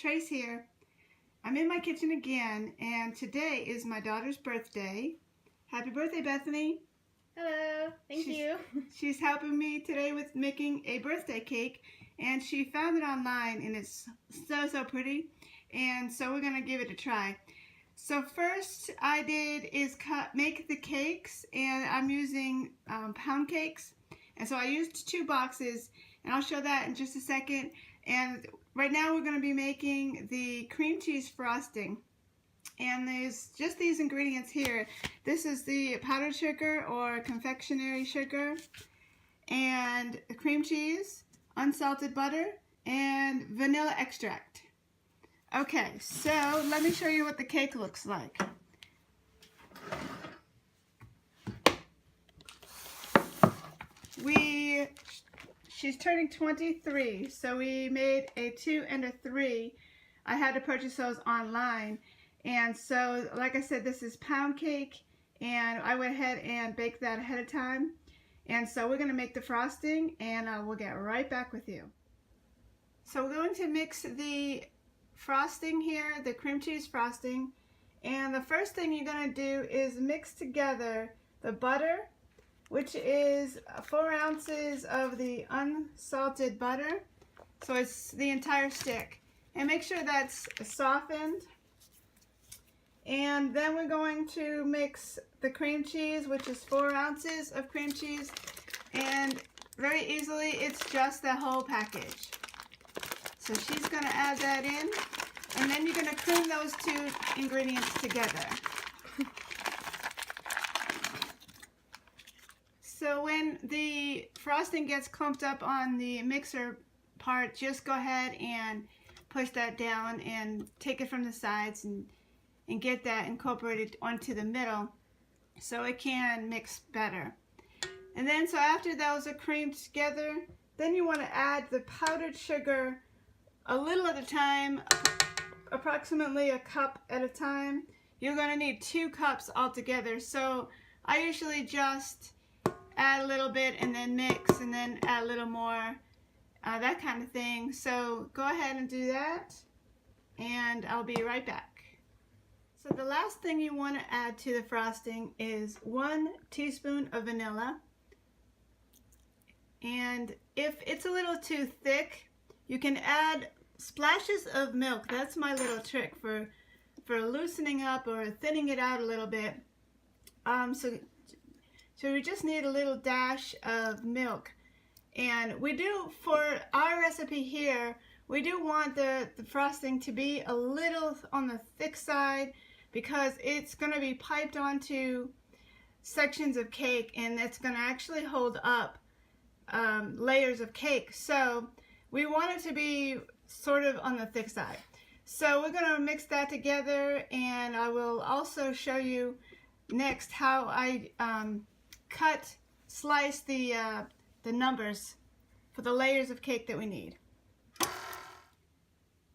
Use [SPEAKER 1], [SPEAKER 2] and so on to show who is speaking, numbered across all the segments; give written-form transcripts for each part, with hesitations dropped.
[SPEAKER 1] Trace here. I'm in my kitchen again, and today is my daughter's birthday. Happy birthday, Bethany.
[SPEAKER 2] Hello, thank you.
[SPEAKER 1] She's helping me today with making a birthday cake, and she found it online, and it's so pretty, and so we're going to give it a try. So first I did is make the cakes, and I'm using pound cakes, and so I used 2 boxes, and I'll show that in just a second. And right now we're going to be making the cream cheese frosting, and there's just these ingredients here. This is the powdered sugar or confectionery sugar, and the cream cheese, unsalted butter, and vanilla extract. Okay, so let me show you what the cake looks like. She's turning 23, so we made a 2 and a 3. I had to purchase those online, and so like I said, this is pound cake, and I went ahead and baked that ahead of time. And so we're going to make the frosting, and we'll get right back with you. So we're going to mix the frosting here, the cream cheese frosting, and the first thing you're going to do is mix together the butter, which is 4 ounces of the unsalted butter, so it's the entire stick, and make sure that's softened. And then we're going to mix the cream cheese, which is 4 ounces of cream cheese, and very easily it's just the whole package. So she's going to add that in, and then you're going to cream those 2 ingredients together. So when the frosting gets clumped up on the mixer part, just go ahead and push that down and take it from the sides and get that incorporated onto the middle so it can mix better. And then so after those are creamed together, then you want to add the powdered sugar a little at a time, approximately a cup at a time. You're going to need 2 cups altogether, so I usually just add a little bit and then mix and then add a little more, that kind of thing. So go ahead and do that, and I'll be right back. So the last thing you want to add to the frosting is 1 teaspoon of vanilla, and if it's a little too thick, you can add splashes of milk. That's my little trick for loosening up or thinning it out a little bit. So we just need a little dash of milk. And we do, for our recipe here, we do want the frosting to be a little on the thick side, because it's going to be piped onto sections of cake, and it's going to actually hold up layers of cake. So we want it to be sort of on the thick side. So we're going to mix that together, and I will also show you next how I slice the numbers for the layers of cake that we need.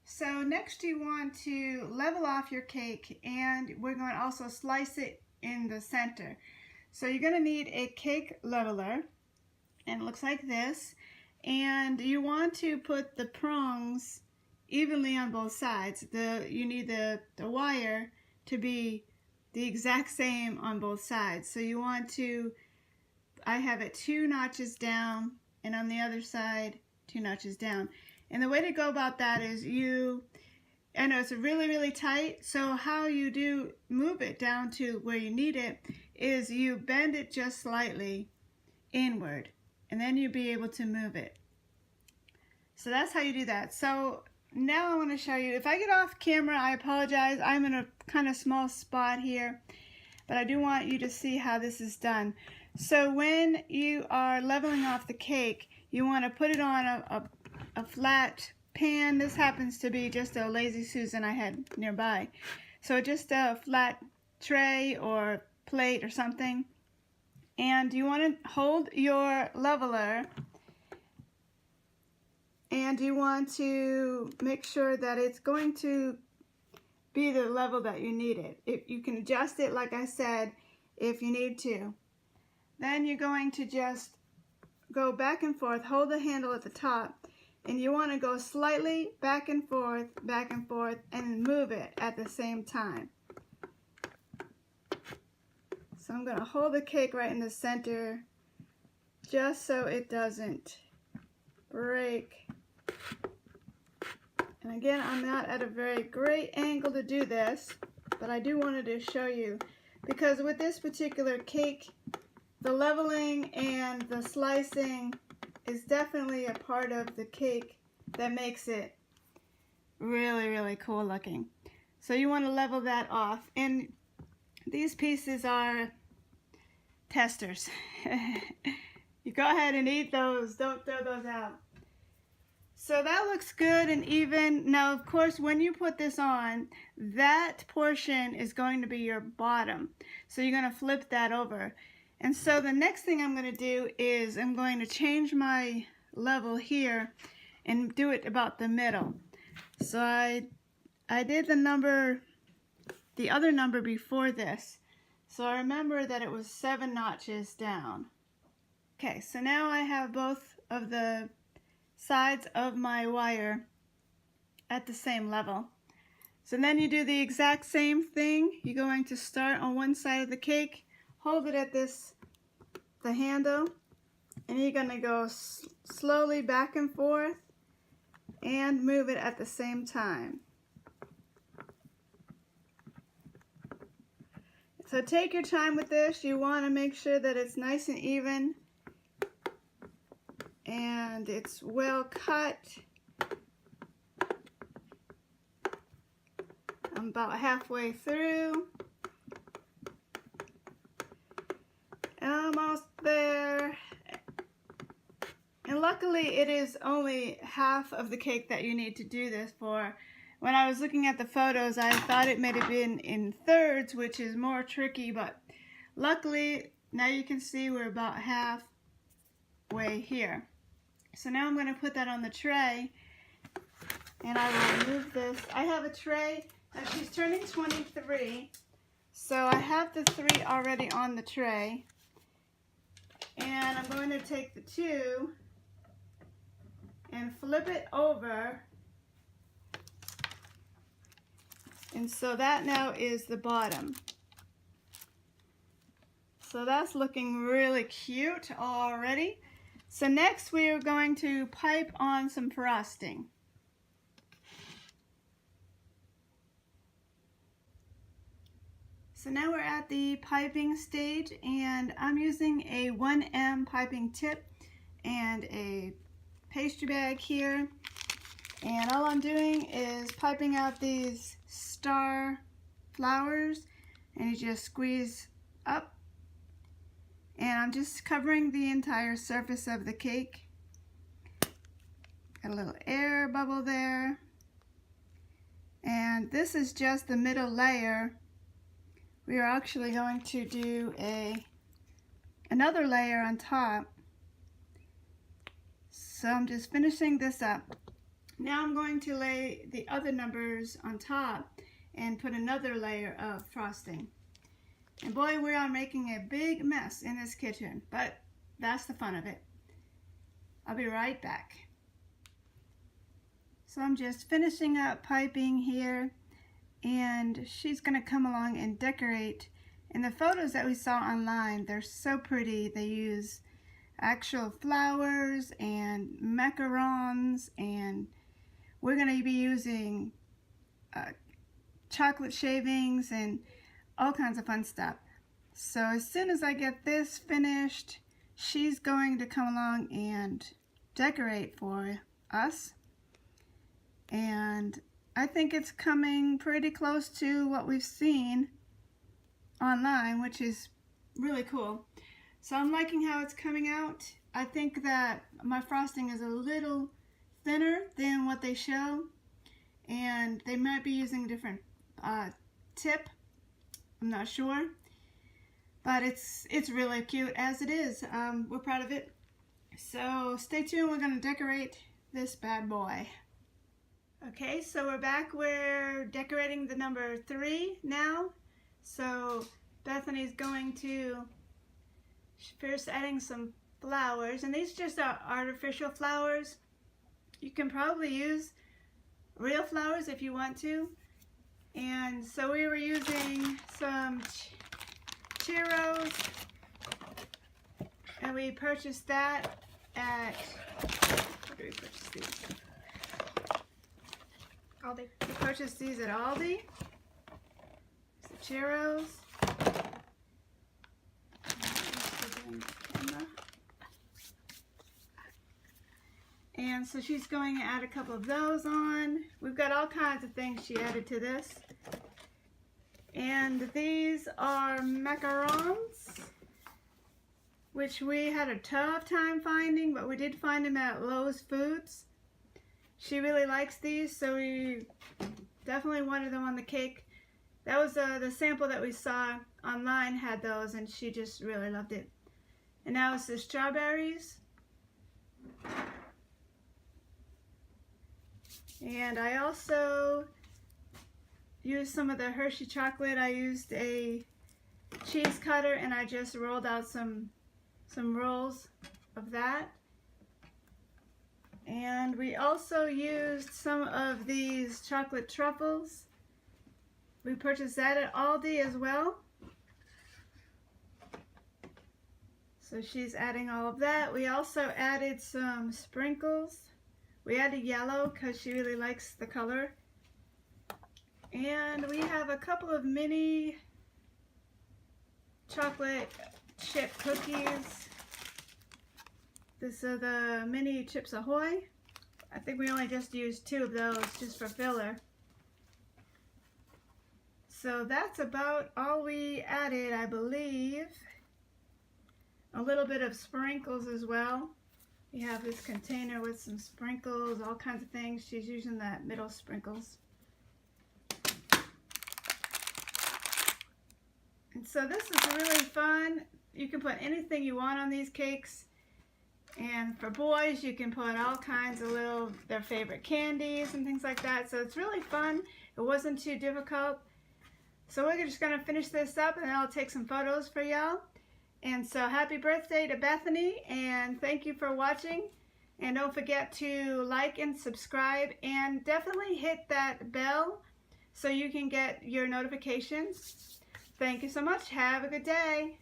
[SPEAKER 1] So next you want to level off your cake, and we're going to also slice it in the center. So you're going to need a cake leveler, and it looks like this, and you want to put the prongs evenly on both sides. You need the wire to be the exact same on both sides. So you want to, I have it 2 notches down, and on the other side 2 notches down. And the way to go about that is I know it's really tight, so how you do move it down to where you need it is you bend it just slightly inward, and then you'll be able to move it. So that's how you do that. So now I want to show you, if I get off camera, I apologize. I'm in a kind of small spot here, but I do want you to see how this is done. So when you are leveling off the cake, you want to put it on a flat pan. This happens to be just a Lazy Susan I had nearby. So just a flat tray or plate or something. And you want to hold your leveler, and you want to make sure that it's going to be the level that you need it. You can adjust it, like I said, if you need to. Then you're going to just go back and forth, hold the handle at the top, and you want to go slightly back and forth, and move it at the same time. So I'm going to hold the cake right in the center just so it doesn't break. And again, I'm not at a very great angle to do this, but I do wanted to show you, because with this particular cake, the leveling and the slicing is definitely a part of the cake that makes it really, really cool looking. So you want to level that off. And these pieces are testers. You go ahead and eat those. Don't throw those out. So that looks good and even. Now, of course, when you put this on, that portion is going to be your bottom. So you're going to flip that over. And so the next thing I'm going to do is I'm going to change my level here and do it about the middle. So I did the other number before this. So I remember that it was 7 notches down. Okay, so now I have both of the sides of my wire at the same level. So then you do the exact same thing. You're going to start on one side of the cake, hold it at the handle, and you're going to go slowly back and forth and move it at the same time. So take your time with this. You want to make sure that it's nice and even and it's well cut. I'm about halfway through. Almost there. And luckily it is only half of the cake that you need to do this for. When I was looking at the photos, I thought it may have been in thirds, which is more tricky, but luckily now you can see we're about halfway here. So now I'm going to put that on the tray, and I will move this. I have a tray. Now she's turning 23, so I have the 3 already on the tray, and I'm going to take the 2 and flip it over. And so that now is the bottom. So that's looking really cute already. So next we are going to pipe on some frosting. So now we're at the piping stage, and I'm using a 1M piping tip and a pastry bag here. And all I'm doing is piping out these star flowers, and you just squeeze up. And I'm just covering the entire surface of the cake. Got a little air bubble there. And this is just the middle layer. We are actually going to do another layer on top. So I'm just finishing this up. Now I'm going to lay the other numbers on top and put another layer of frosting. And boy, we are making a big mess in this kitchen, but that's the fun of it. I'll be right back. So I'm just finishing up piping here, and she's going to come along and decorate. In the photos that we saw online, they're so pretty. They use actual flowers and macarons, and we're going to be using chocolate shavings and all kinds of fun stuff. So as soon as I get this finished, she's going to come along and decorate for us. And I think it's coming pretty close to what we've seen online, which is really cool. So I'm liking how it's coming out. I think that my frosting is a little thinner than what they show, and they might be using a different tip. I'm not sure, but it's really cute as it is. We're proud of it. So stay tuned. We're going to decorate this bad boy. Okay, so we're back. We're decorating the number 3 now. So Bethany's going to first adding some flowers, and these just are artificial flowers. You can probably use real flowers if you want to. And so we were using some churros, and we purchased that at, where did we purchase these?
[SPEAKER 2] Aldi.
[SPEAKER 1] We purchased these at Aldi. The churros. And so she's going to add a couple of those on. We've got all kinds of things she added to this. And these are macarons, which we had a tough time finding, but we did find them at Lowe's Foods. She really likes these, so we definitely wanted them on the cake. That was the sample that we saw online had those, and she just really loved it. And now it's the strawberries. And I also used some of the Hershey chocolate. I used a cheese cutter and I just rolled out some rolls of that. And we also used some of these chocolate truffles. We purchased that at Aldi as well. So she's adding all of that. We also added some sprinkles. We added yellow because she really likes the color. And we have a couple of mini chocolate chip cookies. This are the mini Chips Ahoy. I think we only just used 2 of those just for filler. So that's about all we added, I believe. A little bit of sprinkles as well. We have this container with some sprinkles, all kinds of things. She's using that middle sprinkles. And so this is really fun. You can put anything you want on these cakes. And for boys, you can put all kinds of their favorite candies and things like that. So it's really fun. It wasn't too difficult. So we're just gonna finish this up and then I'll take some photos for y'all. And so happy birthday to Bethany, and thank you for watching. And don't forget to like and subscribe, and definitely hit that bell so you can get your notifications. Thank you so much. Have a good day.